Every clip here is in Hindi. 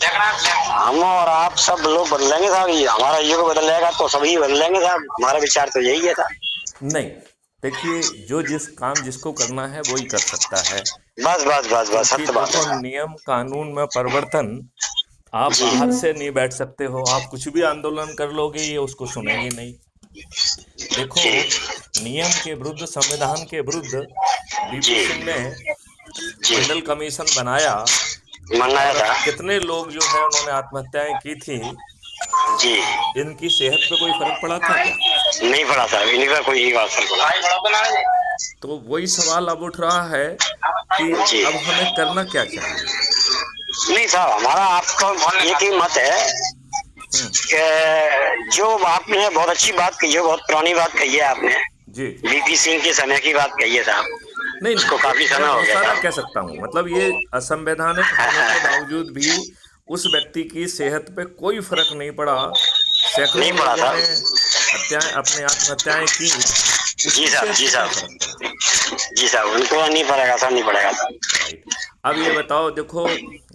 हम और आप सब लोग बदलेंगे साहब, ये हमारा युग बदलेगा तो सभी बदलेंगे साहब, हमारा विचार तो यही है साहब। नहीं, देखिए, जो जिस काम जिसको करना है वही कर सकता है। बस बस बस बस, क्योंकि सत्य बात है देखो, साहब। नियम कानून में परिवर्तन आप जी बाहर से नहीं बैठ सकते हो। आप कुछ भी आंदोलन कर लोगे, ये उसको सुनेंगे नहीं। देखो, जी नियम के विरुद्ध, संविधान के विरुद्ध बीपी जी सिंह ने जी, मंडल कमीशन बनाया, मनाया और था। कितने लोग जो है उन्होंने आत्महत्याएं की थी। जी, इनकी सेहत पे कोई फर्क पड़ा था क्या? नहीं पड़ा साहब, इन्हीं का कोई ही बात सर पड़ा। तो वही सवाल अब उठ रहा है कि जी, अब हमें करना क्या चाहिए। नहीं साहब, हमारा आपका एक ही मत है हम्म। कि जो आपने बहुत अच्छी बात कही है, बहुत पुरानी बात कही है आपने, जी। बीपी सिंह के समय की बात कही है साहब। नहीं नहीं, उसको काफी मैं समय हो बहुत गया सारा साहब। कह सकता हूँ। मतलब ये असंवैधानिक होने के बावजूद भी उस व्यक्ति की सेहत पे कोई फर्क नहीं पड़ा। नहीं सैकड़ों पड़ा लोगों ने साहब। हत्याएं, अपने आत्महत्याएं की, जी उसकी साहब, सेहत जी पे क्या साहब, फर्क पड़ा? जी साहब, उनको नहीं पड़ेगा साहब, नहीं पड़ेगा साहब। राइट। अब ये बताओ, देखो,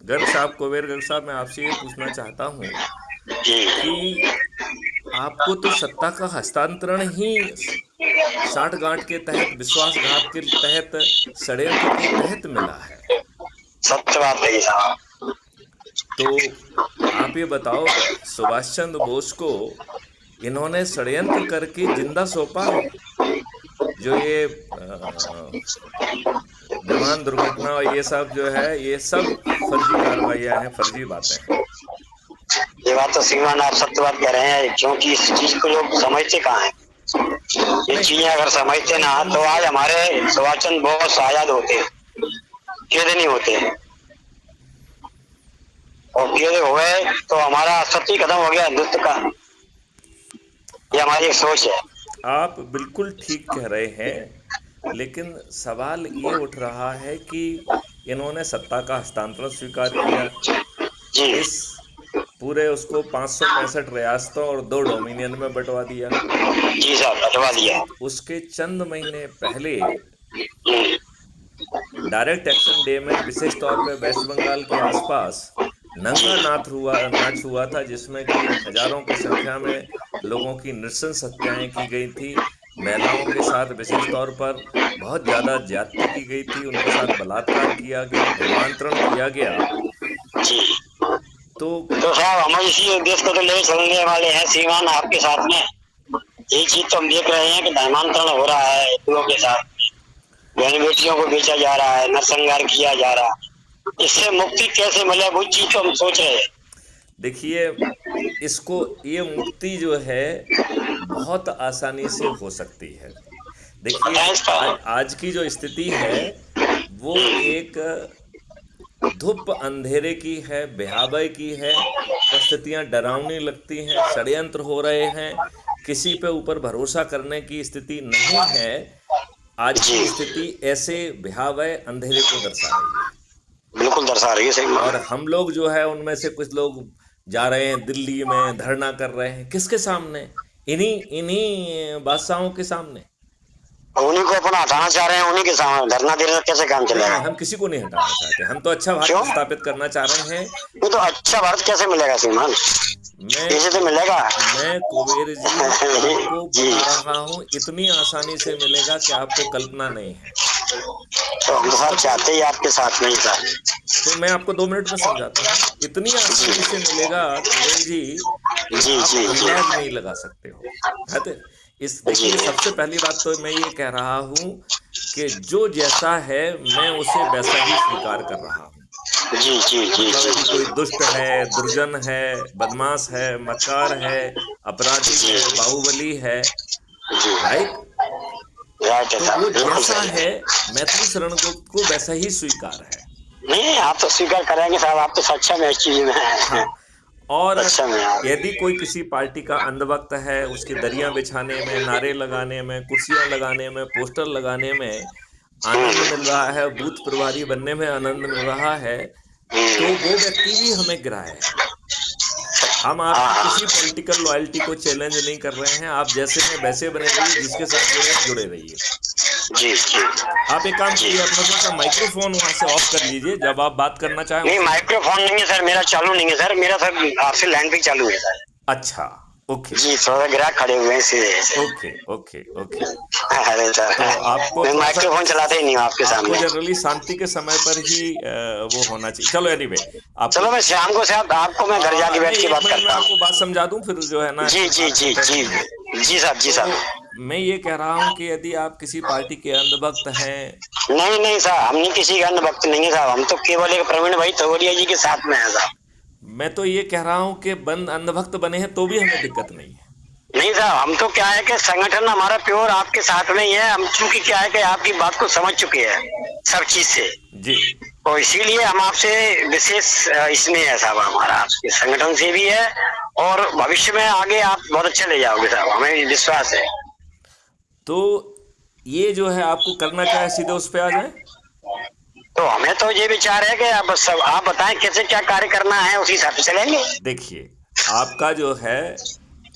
गर्ग साहब, कुबेर गर्ग साहब, मैं आपसे ये पूछना चाहता हूँ जी, कि आपको तो सत्ता का हस्तांतरण ही साठगांठ के तहत, विश्वासघात के तहत, षड्यंत्र के तहत मिला है। सत्य बात है साहब। तो आप ये बताओ, सुभाष चंद्र बोस को इन्होंने षड्यंत्र करके जिंदा सौंपा है? जो ये विमान दुर्घटना और ये सब जो है, ये सब फर्जी कार्रवाइयां हैं, फर्जी बातें हैं। ये बात तो श्रीमान आप सत्य बात कह रहे हैं, क्योंकि इस चीज को लोग समझते कहाँ हैं। ये नहीं, चीजें अगर समझते ना तो आज समझते। हमारे सुभाष चंद्र बोस आजाद होते, कैद नहीं होते। और कैद हो गए तो हमारा अस्तित्व खत्म हो गया हिंदुत्व का। ये हमारी एक सोच है। आप बिल्कुल ठीक कह रहे हैं, लेकिन सवाल ये उठ रहा है कि इन्होंने सत्ता का हस्तांतरण स्वीकार किया। जी इस पूरे उसको 565 रियासतों और 2 डोमिनियन में बंटवा दिया। जी साहब, हटवा उसके दिया। उसके चंद महीने पहले हम्म, डायरेक्ट एक्शन डे में विशेष तौर पे वेस्ट बंगाल के आसपास जी नंगा नाच हुआ था, जिसमें कि हजारों की संख्या में लोगों की नृशंस हत्याएं की गई थी। महिलाओं के साथ विशेष तौर पर बहुत ज़्यादा ज्यादती की गई थी, उनके साथ बलात्कार किया गया, धर्मांतरण किया गया। जी। तो तो साहब हम इसी देश को तो ले चलने वाले हैं श्रीमान आपके साथ में। यही चीज तो हम देख रहे हैं कि धर्मांतरण हो रहा है हिंदुओं के साथ, बहन बेटियों को बेचा जा रहा है, नरसंहार किया जा रहा है। इससे मुक्ति कैसे मिले, वो चीज तो हम सोच रहे हैं। देखिए, इसको, ये मुक्ति जो है बहुत आसानी से हो सकती है। देखिए, बताएं इसका। आज की जो स्थिति है वो एक धूप अंधेरे की है, भयावह की है। परिस्थितियां डरावनी लगती हैं, षड्यंत्र हो रहे हैं, किसी पे ऊपर भरोसा करने की स्थिति नहीं है। आज जी, की स्थिति ऐसे भयावह अंधेरे को दर्शा रही है। बिल्कुल दर्शा रही है सही मान। और हम लोग जो है, उनमें से कुछ लोग जा रहे हैं दिल्ली में, धरना कर रहे हैं, किसके सामने? इन्हीं इन्हीं बादशाहों के सामने। उन्हीं को अपना हटाना चाह रहे हैं, उन्हीं के सामने धरना दे रहे हैं, कैसे काम नहीं चलेगा। नहीं, हम किसी को नहीं हटाना चाहते, हम तो अच्छा क्यों? भारत स्थापित करना चाह रहे हैं। ये तो अच्छा भारत कैसे मिलेगा श्रीमान, मैं कैसे तो मिलेगा। मैं कुबेर जी आपको जी, बता रहा हूं, इतनी आसानी से मिलेगा कि आपको कल्पना नहीं है। तो हम तो साहब चाहते ही आपके साथ में ही था। तो मैं आपको 2 मिनट में समझाता हूँ, इतनी आसानी से मिलेगा कुबेर जी कि जी आप जी जी अंदाज नहीं लगा सकते हो। है तो, इस, जी देखिए, सबसे पहली बात तो मैं ये कह रहा हूँ कि जो जैसा है मैं उसे वैसा ही स्वीकार कर रहा हूँ। जी जी जी मतलब जी यदि कोई दुष्ट है, दुर्जन है, बदमाश है, मक्कार है, अपराधी जी है, बाहुबली है, जी, राइट, राइट है तो साहब, वो बिल्कुल जैसा सही है, है। मैथिली शरण गुप्त को वैसा ही स्वीकार है। नहीं, आप तो स्वीकार करेंगे साहब, आप तो सक्षम है इस चीज में। हाँ। और सक्षम है आप। यदि कोई किसी पार्टी का अंधभक्त है, उसके दरियां बिछाने में, नारे लगाने में, कुर्सियां लगाने में, पोस्टर लगाने में आनंद हम्म मिल रहा है, बूथ प्रभारी बनने में आनंद मिल रहा है, तो हम्म, वो व्यक्ति भी हमें गिराए है। हम हाँ आपकी हाँ, किसी पॉलिटिकल लॉयल्टी को चैलेंज नहीं कर रहे हैं। आप जैसे हैं वैसे बने रहिए, जिसके साथ जुड़े हैं जुड़े रहिए। जी जी आप एक काम जी। कीजिए, अपना थोड़ा सा माइक्रोफोन वहां से ऑफ कर लीजिए, जब आप बात करना चाहें। नहीं, माइक्रोफोन नहीं है सर, मेरा चालू नहीं है सर, मेरा सर आपसे लैंड पे चालू है सर। अच्छा, ओके जी, थोड़ा ग्राहक खड़े हुए हैं इसीलिए सर। Okay okay okay. अरे सर, तो आपको मैं थोड़ा सा, माइक्रोफोन चलाते ही नहीं हूँ आपके आपको सामने। जनरली शांति के समय पर ही वो होना चाहिए। चलो एनीवे, आप चलो मैं शाम को साहब आपको मैं घर जाके बैठ नहीं, के एक बात मिनट में करता हूँ। आपको बात समझा दूं, फिर जो है ना जी फिर जी बात जी करते जी रहेंगे। जी साहब, जी साहब। तो मैं ये कह रहा हूं कि यदि आप किसी पार्टी के अंधभक्त हैं, नहीं नहीं साहब, हम नहीं किसी का अंधभक्त नहीं है साहब, हम तो केवल एक प्रवीण भाई तोगड़िया जी के साथ में है साहब। मैं तो ये कह रहा हूं कि बंद अंधभक्त बने हैं तो भी हमें दिक्कत नहीं है। नहीं साहब, हम तो क्या है कि संगठन हमारा प्योर आपके साथ में ही है, हम चूंकि क्या है कि आपकी बात को समझ चुके हैं सब चीज से, जी तो इसीलिए हम आपसे विशेष इसमें है साहब, हमारा आपके संगठन से भी है, और भविष्य में आगे आप बहुत अच्छा ले जाओगे साहब, हमें विश्वास है। तो ये जो है आपको करना क्या है, सीधे उस पे आ जाए। तो हमें तो ये विचार है कि अब सब आप बताएं कैसे क्या कार्य करना है, उसी हिसाब से चलेंगे। देखिए, आपका जो है,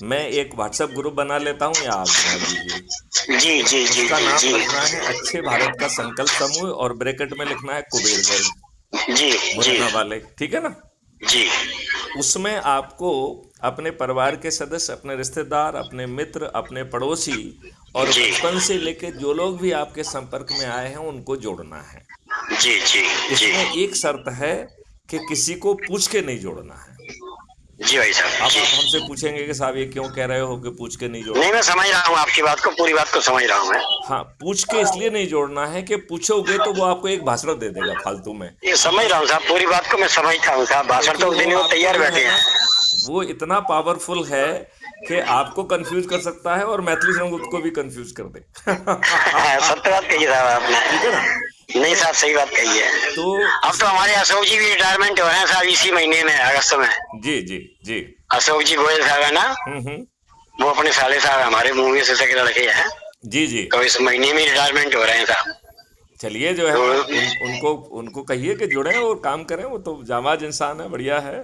मैं एक व्हाट्सएप ग्रुप बना लेता हूं या आप बना लीजिए। जी जी जी उसका जी नाम जी रखना है अच्छे भारत का संकल्प समूह, और ब्रैकेट में लिखना है कुबेर गर्ग, जी जी मुरैना वाले, ठीक है ना। जी उसमें आपको अपने परिवार के सदस्य, अपने रिश्तेदार, अपने मित्र, अपने पड़ोसी और जी बचपन से लेके जो लोग भी आपके संपर्क में आए हैं उनको जोड़ना है। जी जी जी इसमें एक शर्त है कि किसी को पूछ के नहीं जोड़ना है। जी भाई साहब अब जी। आप हमसे पूछेंगे कि साहब ये क्यों कह रहे हो कि पूछ के नहीं जोड़ना। नहीं, मैं समझ रहा हूँ आपकी बात को, पूरी बात को समझ रहा हूँ मैं। हाँ, पूछ के इसलिए नहीं जोड़ना है कि पूछोगे तो वो आपको एक भाषण दे देगा फालतू में। ये समझ रहा हूँ साहब, पूरी बात को मैं समझता हूँ साहब, भाषण लेकिन तो उस दिन वो वो आपको तैयार जो बैठे है ना, हैं। वो इतना पावरफुल है कि आपको कंफ्यूज कर सकता है और मैथिली संगीत को भी कंफ्यूज कर दे। सत्य बात कही साहब आपने। ठीक है ना। नहीं साहब, सही बात कही है। तो अब तो हमारे अशोक जी भी रिटायरमेंट हो रहे हैं साहब, इसी महीने में, अगस्त में। जी जी जी। अशोक जी गोयल साहब है ना, हम्म। वो अपने साले साहब हमारे मूवी से के लड़के हैं, जी जी। तो इस महीने में रिटायरमेंट हो रहे हैं साहब। चलिए, जो है तो ना, उनको उनको कहिए कि जुड़े और काम करें, वो तो जाबाज इंसान है, बढ़िया है।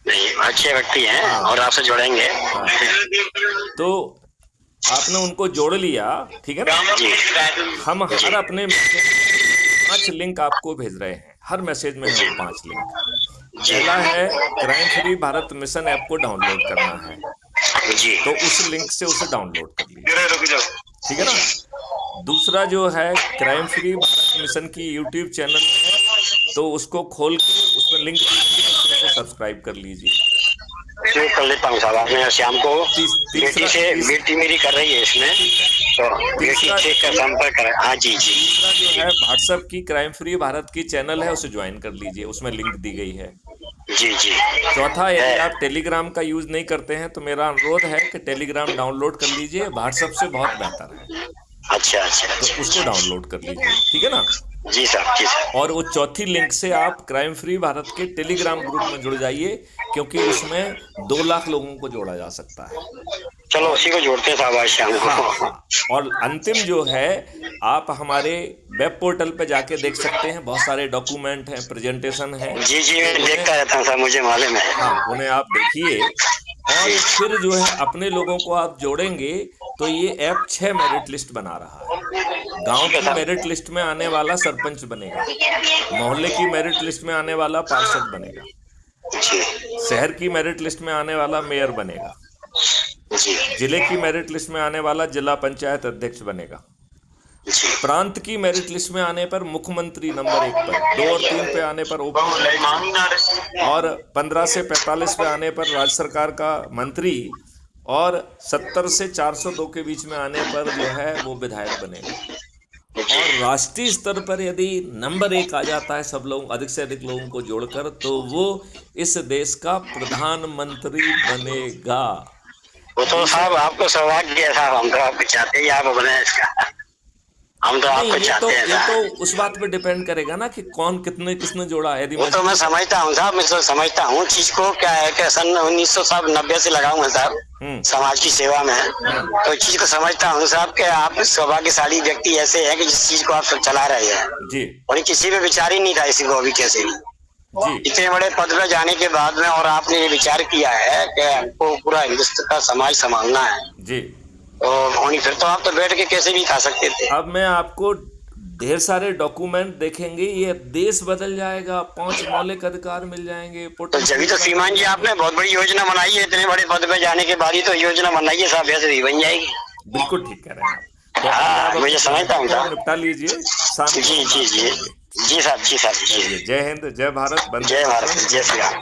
नहीं, अच्छे व्यक्ति हैं हाँ और आपसे जुड़ेंगे। हाँ। तो आपने उनको जोड़ लिया, ठीक है ना। जी हम जी हर अपने 5 लिंक आपको भेज रहे हैं, हर मैसेज में जी हम 5 लिंक। जी पहला है crime free Bharat mission app को डाउनलोड करना है, जी तो उस लिंक से उसे डाउनलोड कर लीजिए, ठीक है ना। दूसरा जो है क्राइम फ्री भारत मिशन की यूट्यूब चैनल है, तो उसको खोल के उसमें लिंक उसको सब्सक्राइब कर लीजिए। मैं कर लेता हूँ साहब, आपने शाम को बेटी मेरी कर रही है इसमें, तो बेटी से का संपर्क करें। हाँ जी जी। तीसरा जो है व्हाट्सएप की क्राइम फ्री भारत की चैनल है, उसे ज्वाइन कर लीजिए, उसमें लिंक दी गई है। जी जी। चौथा, यदि आप टेलीग्राम का यूज नहीं करते हैं तो मेरा अनुरोध है कि टेलीग्राम डाउनलोड कर लीजिए, व्हाट्सएप से बहुत बेहतर है, अच्छा अच्छा तो अच्छा। उसको डाउनलोड कर लीजिए, ठीक है ना। जी साहब, जी साहब। और वो चौथी लिंक से आप क्राइम फ्री भारत के टेलीग्राम ग्रुप में जुड़ जाइए, क्योंकि उसमें 2 लाख लोगों को जोड़ा जा सकता है। चलो उसी को जोड़ते हैं साहब आज शाम को। हाँ हाँ। और अंतिम जो है, आप हमारे वेब पोर्टल पे जाके देख सकते हैं, बहुत सारे डॉक्यूमेंट हैं, प्रेजेंटेशन हैं। जी जी, मैं देखता रहता हूँ साहब, मुझे मालूम है। हाँ, उन्हें आप देखिए, और फिर जो है अपने लोगों को आप जोड़ेंगे तो ये ऐप 6 मेरिट लिस्ट बना रहा है। गांव ठीक है की साहब। मेरिट लिस्ट में आने वाला सरपंच बनेगा, मोहल्ले की मेरिट लिस्ट में आने वाला पार्षद बनेगा, जी शहर की मेरिट लिस्ट में आने वाला मेयर बनेगा, जी जिले की मेरिट लिस्ट में आने वाला जिला पंचायत अध्यक्ष बनेगा, जी। प्रांत की मेरिट लिस्ट में आने पर मुख्यमंत्री नंबर 1 पर, 2 और 3 पे आने पर उप मुख्यमंत्री, और 15 से 45 पे आने पर राज्य सरकार का मंत्री, और 70 से 402 के बीच में आने पर जो है वो विधायक बनेगा। और राष्ट्रीय स्तर पर यदि नंबर 1 आ जाता है सब लोग, अधिक से अधिक लोगों को जोड़कर, तो वो इस देश का प्रधानमंत्री बनेगा। वो तो साहब आपको सौभाग्य है साहब, हम तो आपको चाहते ही आप बने इसका, हम तो नहीं, आपको ये चाहते हैं तो साहब। उस बात पे डिपेंड करेगा ना कि कौन किसने जोड़ा। यदि वो तो मैं समझता हूँ साहब, मैं तो समझता हूँ चीज को, क्या है कि सन 1990 से लगा हूँ साहब समाज की सेवा में, तो चीज को समझता हूँ साहब कि आप सौभाग्यशाली व्यक्ति ऐसे हैं कि जिस चीज को आप चला रहे हैं, जी और ये किसी पे विचार ही नहीं था इसी को अभी कैसे भी, जी इतने बड़े पद पे जाने के बाद में, और आपने ये विचार किया है कि हमको पूरा हिंदुस्तान का समाज संभालना है, जी। और फिर तो आप तो बैठ के कैसे भी खा सकते थे। अब मैं आपको ढेर सारे डॉक्यूमेंट देखेंगे, ये देश बदल जाएगा, 5 मौलिक अधिकार मिल जाएंगे, तो पोटेंशियल जब तो श्रीमान जी आपने बहुत बड़ी योजना बनाई है, इतने बड़े पद पे जाने के बाद ही तो योजना बनाई है साहब, ऐसे भी बन जाएगी। बिल्कुल ठीक कह रहे हैं आप। तो अभी हाँ आप मुझे अपने समझता हूँ को साहब। निपटा लीजिए, शाम को जी हम जी बात जी करेंगे। जी साहब, जी साहब, चलिए, जी। जय हिंद, जय भारत, वंदे जय मातरम, भारत, जय श्री राम।